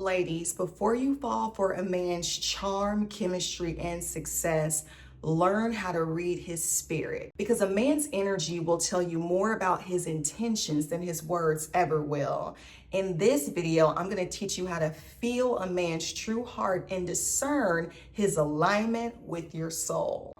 Ladies, before you fall for a man's charm, chemistry, and success, learn how to read his spirit, because a man's energy will tell you more about his intentions than his words ever will. In this video, I'm going to teach you how to feel a man's true heart and discern his alignment with your soul.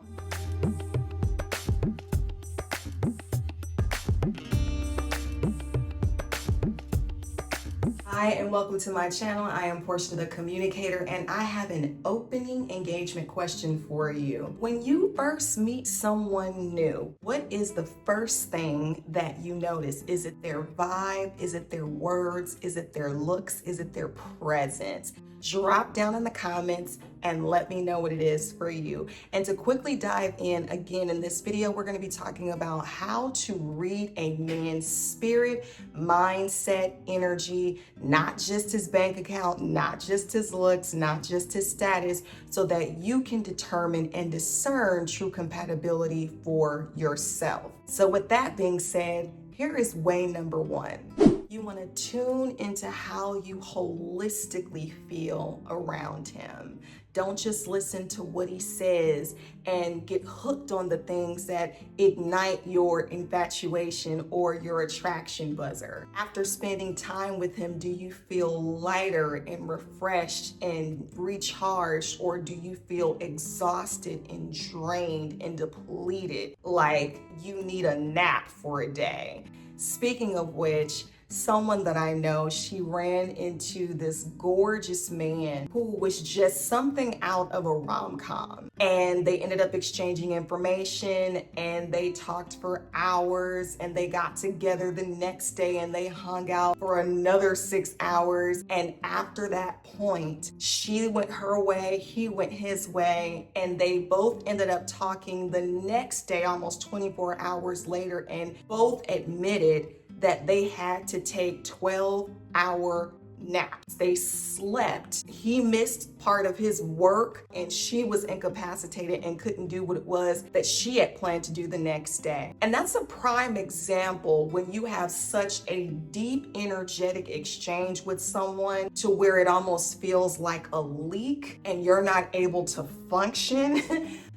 Hi, and welcome to my channel. I am Portia the Communicator, and I have an opening engagement question for you. When you first meet someone new, what is the first thing that you notice? Is it their vibe? Is it their words? Is it their looks? Is it their presence? Drop down in the comments and let me know what it is for you. And to quickly dive in, again, in this video, we're going to be talking about how to read a man's spirit, mindset, energy, not just his bank account, not just his looks, not just his status, so that you can determine and discern true compatibility for yourself. So with that being said, here is way number one. You want to tune into how you holistically feel around him. Don't just listen to what he says and get hooked on the things that ignite your infatuation or your attraction buzzer. After spending time with him, do you feel lighter and refreshed and recharged, or do you feel exhausted and drained and depleted, like you need a nap for a day? Speaking of which, someone that I know, she ran into this gorgeous man who was just something out of a rom-com. And they ended up exchanging information and they talked for hours, and they got together the next day and they hung out for another 6 hours. And after that point, she went her way, he went his way, and they both ended up talking the next day, almost 24 hours later, and both admitted that they had to take 12-hour naps. They slept. He missed part of his work and she was incapacitated and couldn't do what it was that she had planned to do the next day. And that's a prime example when you have such a deep energetic exchange with someone to where it almost feels like a leak and you're not able to function.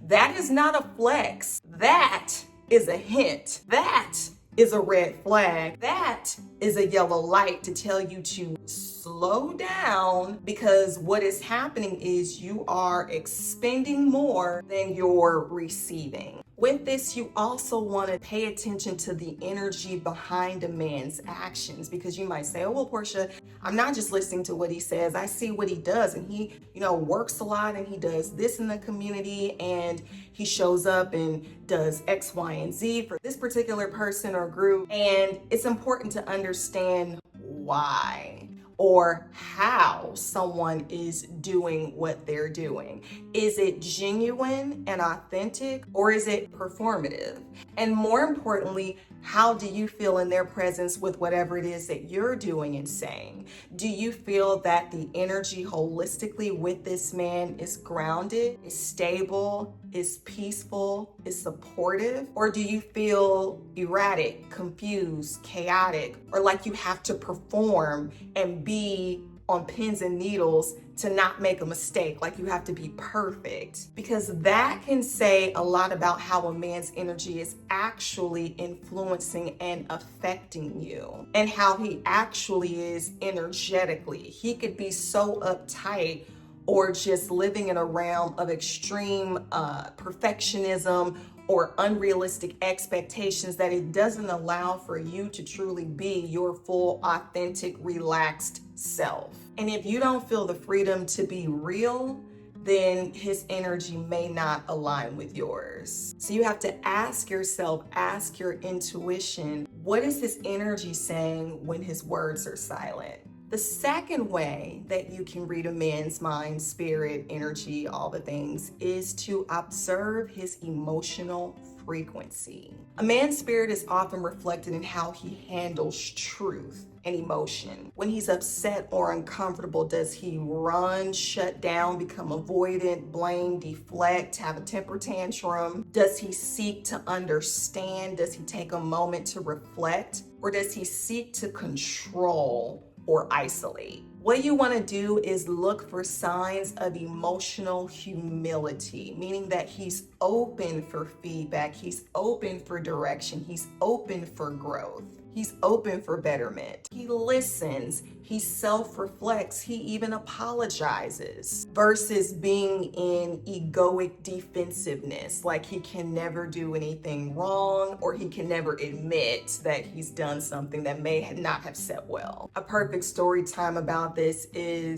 That is not a flex. That is a hint. That is a red flag. That is a yellow light to tell you to slow down, because what is happening is you are expending more than you're receiving. With this, you also want to pay attention to the energy behind a man's actions, because you might say, oh, well, Portia, I'm not just listening to what he says. I see what he does, and he, works a lot, and he does this in the community, and he shows up and does X, Y, and Z for this particular person or group. And it's important to understand why or how someone is doing what they're doing. Is it genuine and authentic, or is it performative? And more importantly, how do you feel in their presence with whatever it is that you're doing and saying? Do you feel that the energy holistically with this man is grounded, is stable, is peaceful, is supportive? Or do you feel erratic, confused, chaotic, or like you have to perform and be on pins and needles to not make a mistake, like you have to be perfect? Because that can say a lot about how a man's energy is actually influencing and affecting you, and how he actually is energetically. He could be so uptight or just living in a realm of extreme perfectionism or unrealistic expectations that it doesn't allow for you to truly be your full, authentic, relaxed self. And if you don't feel the freedom to be real, then his energy may not align with yours. So you have to ask yourself, ask your intuition, what is his energy saying when his words are silent? The second way that you can read a man's mind, spirit, energy, all the things, is to observe his emotional frequency. A man's spirit is often reflected in how he handles truth and emotion. When he's upset or uncomfortable, does he run, shut down, become avoidant, blame, deflect, have a temper tantrum? Does he seek to understand? Does he take a moment to reflect? Or does he seek to control or isolate? What you want to do is look for signs of emotional humility, meaning that he's open for feedback, he's open for direction, he's open for growth. He's open for betterment. He listens. He self-reflects. He even apologizes versus being in egoic defensiveness, like he can never do anything wrong or he can never admit that he's done something that may not have set well. A perfect story time about this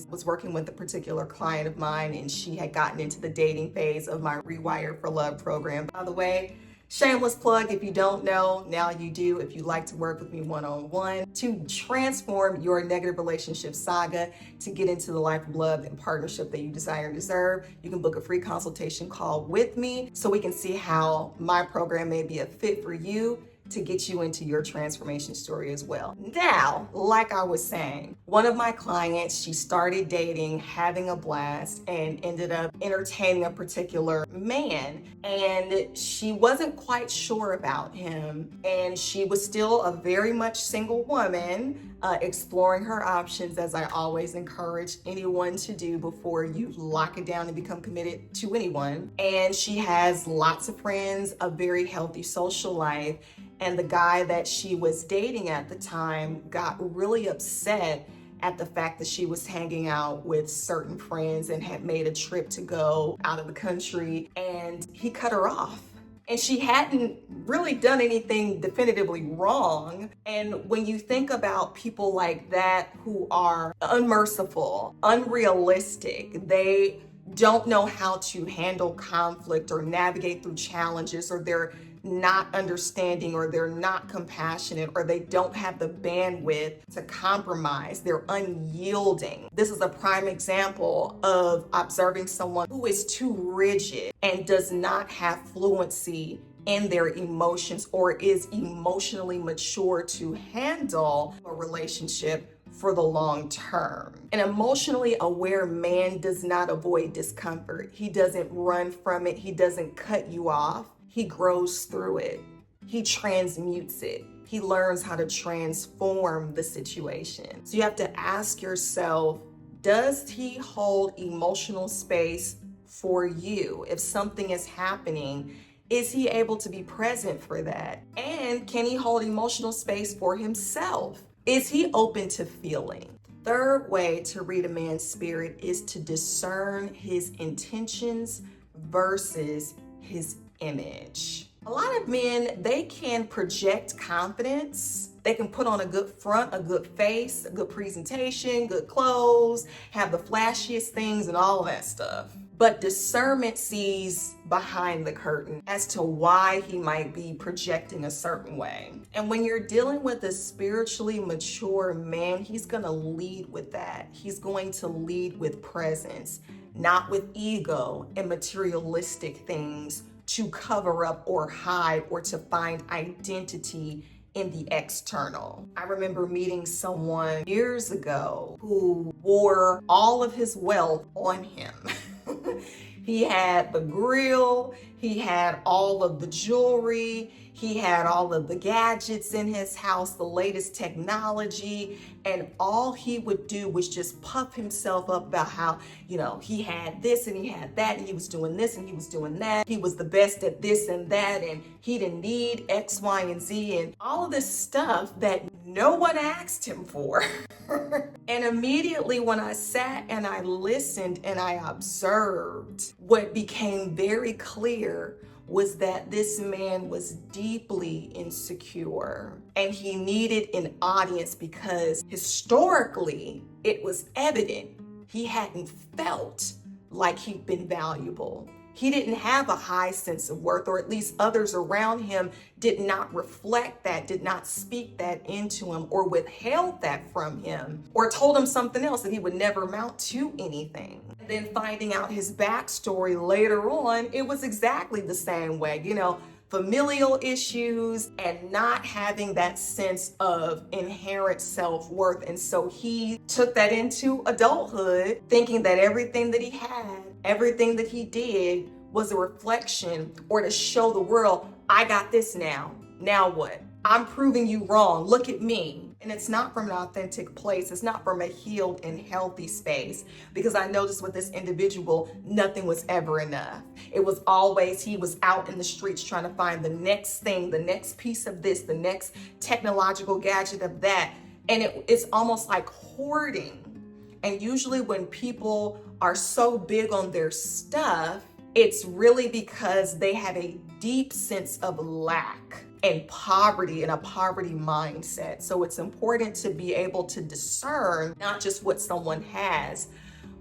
was working with a particular client of mine, and she had gotten into the dating phase of my Rewired for Love program. By the way, shameless plug, if you don't know, now you do. If you'd like to work with me one-on-one to transform your negative relationship saga to get into the life of love and partnership that you desire and deserve, you can book a free consultation call with me so we can see how my program may be a fit for you to get you into your transformation story as well. Now, like I was saying, one of my clients, she started dating, having a blast, and ended up entertaining a particular man. And she wasn't quite sure about him. And she was still a very much single woman, exploring her options, as I always encourage anyone to do before you lock it down and become committed to anyone. And she has lots of friends, a very healthy social life. And the guy that she was dating at the time got really upset at the fact that she was hanging out with certain friends and had made a trip to go out of the country, and he cut her off. And she hadn't really done anything definitively wrong. And when you think about people like that who are unmerciful, unrealistic, they don't know how to handle conflict or navigate through challenges, or they're not understanding, or they're not compassionate, or they don't have the bandwidth to compromise. They're unyielding. This is a prime example of observing someone who is too rigid and does not have fluency in their emotions, or is emotionally mature to handle a relationship for the long term. An emotionally aware man does not avoid discomfort. He doesn't run from it. He doesn't cut you off. He grows through it. He transmutes it. He learns how to transform the situation. So you have to ask yourself, does he hold emotional space for you? If something is happening, is he able to be present for that? And can he hold emotional space for himself? Is he open to feeling? Third way to read a man's spirit is to discern his intentions versus his image. A lot of men, they can project confidence. They can put on a good front, a good face, a good presentation, good clothes, have the flashiest things and all of that stuff. But discernment sees behind the curtain as to why he might be projecting a certain way. And when you're dealing with a spiritually mature man, he's going to lead with that. He's going to lead with presence, not with ego and materialistic things to cover up or hide or to find identity in the external. I remember meeting someone years ago who wore all of his wealth on him. He had the grill, he had all of the jewelry, he had all of the gadgets in his house, the latest technology, and all he would do was just puff himself up about how, he had this and he had that, and he was doing this and he was doing that. He was the best at this and that, and he didn't need X, Y, and Z, and all of this stuff that no one asked him for. And immediately when I sat and I listened and I observed, what became very clear was that this man was deeply insecure, and he needed an audience because historically it was evident he hadn't felt like he'd been valuable. He didn't have a high sense of worth, or at least others around him did not reflect that, did not speak that into him, or withheld that from him, or told him something else, that he would never amount to anything. And then finding out his backstory later on, it was exactly the same way, familial issues and not having that sense of inherent self-worth. And so he took that into adulthood, thinking that everything that he had, everything that he did was a reflection, or to show the world, I got this now. Now what? I'm proving you wrong. Look at me. And it's not from an authentic place. It's not from a healed and healthy space. Because I noticed with this individual, nothing was ever enough. It was always, he was out in the streets trying to find the next thing, the next piece of this, the next technological gadget of that. And it's almost like hoarding. And usually when people are so big on their stuff, it's really because they have a deep sense of lack and poverty and a poverty mindset. So it's important to be able to discern not just what someone has,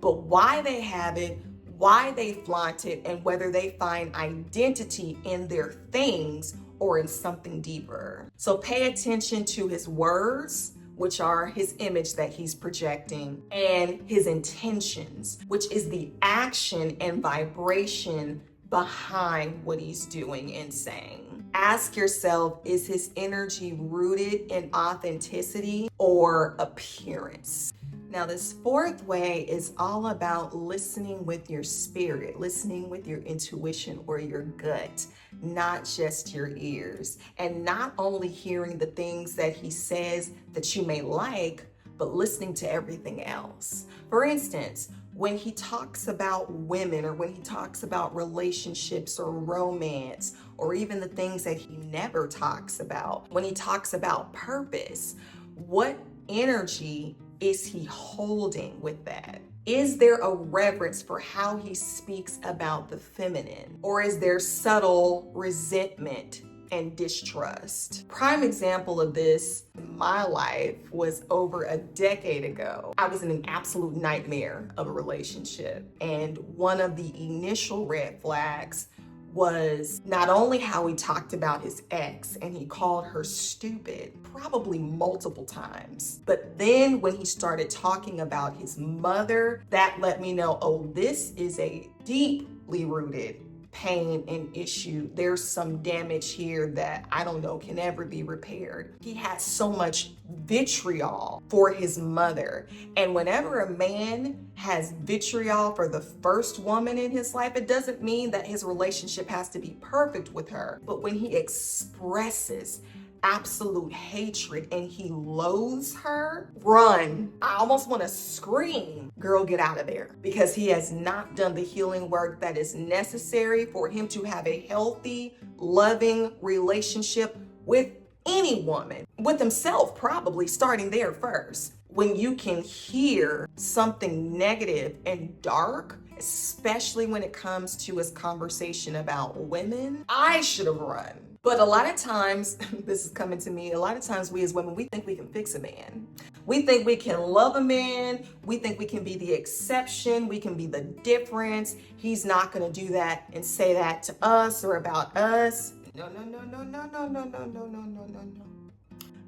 but why they have it, why they flaunt it, and whether they find identity in their things or in something deeper. So pay attention to his words, which are his image that he's projecting, and his intentions, which is the action and vibration behind what he's doing and saying. Ask yourself, is his energy rooted in authenticity or appearance? Now, this fourth way is all about listening with your spirit, listening with your intuition or your gut, not just your ears, and not only hearing the things that he says that you may like, but listening to everything else. For instance, when he talks about women, or when he talks about relationships or romance, or even the things that he never talks about, when he talks about purpose, what energy is he holding with that? Is there a reverence for how he speaks about the feminine? Or is there subtle resentment and distrust? Prime example of this in my life was over a decade ago. I was in an absolute nightmare of a relationship. And one of the initial red flags was not only how he talked about his ex and he called her stupid, probably multiple times, but then when he started talking about his mother, that let me know, oh, this is a deeply rooted pain and issue. There's some damage here that I don't know can ever be repaired. He had so much vitriol for his mother. And whenever a man has vitriol for the first woman in his life, it doesn't mean that his relationship has to be perfect with her. But when he expresses absolute hatred and he loathes her, run. I almost want to scream, girl, get out of there, because he has not done the healing work that is necessary for him to have a healthy, loving relationship with any woman, with himself, probably starting there first. When you can hear something negative and dark, especially when it comes to his conversation about women, I should have run. But a lot of times, this is coming to me, a lot of times we as women, we think we can fix a man. We think we can love a man. We think we can be the exception. We can be the difference. He's not going to do that and say that to us or about us. No.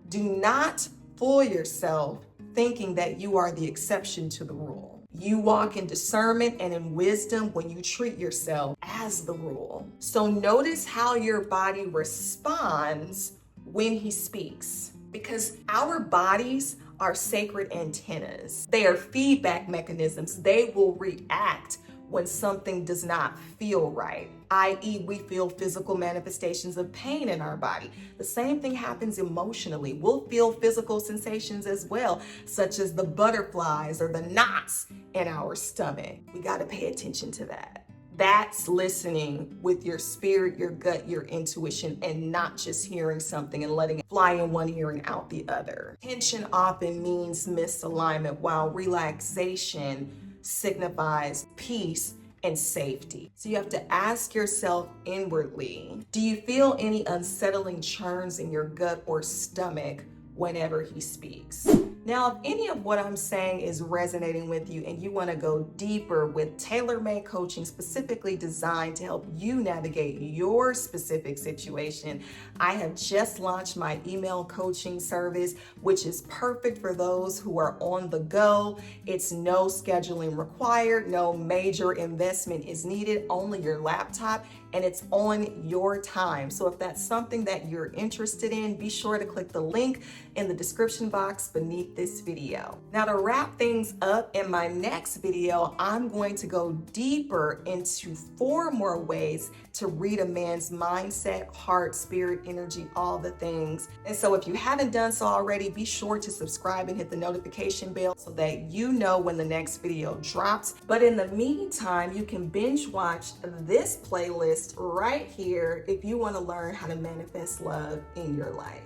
Do not fool yourself thinking that you are the exception to the rule. You walk in discernment and in wisdom when you treat yourself as the rule. So notice how your body responds when he speaks, because our bodies are sacred antennas. They are feedback mechanisms. They will react when something does not feel right, i.e. we feel physical manifestations of pain in our body. The same thing happens emotionally. We'll feel physical sensations as well, such as the butterflies or the knots in our stomach. We got to pay attention to that. That's listening with your spirit, your gut, your intuition, and not just hearing something and letting it fly in one ear and out the other. Tension often means misalignment, while relaxation signifies peace and safety. So you have to ask yourself inwardly, do you feel any unsettling churns in your gut or stomach whenever he speaks? Now, if any of what I'm saying is resonating with you and you want to go deeper with tailor-made coaching specifically designed to help you navigate your specific situation, I have just launched my email coaching service, which is perfect for those who are on the go. It's no scheduling required, no major investment is needed, only your laptop and it's on your time. So if that's something that you're interested in, be sure to click the link in the description box beneath this video. Now, to wrap things up, in my next video, I'm going to go deeper into 4 more ways to read a man's mindset, heart, spirit, energy, all the things. And so if you haven't done so already, be sure to subscribe and hit the notification bell so that you know when the next video drops. But in the meantime, you can binge watch this playlist right here if you want to learn how to manifest love in your life.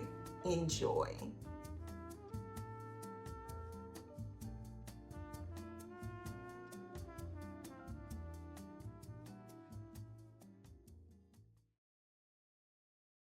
Enjoy.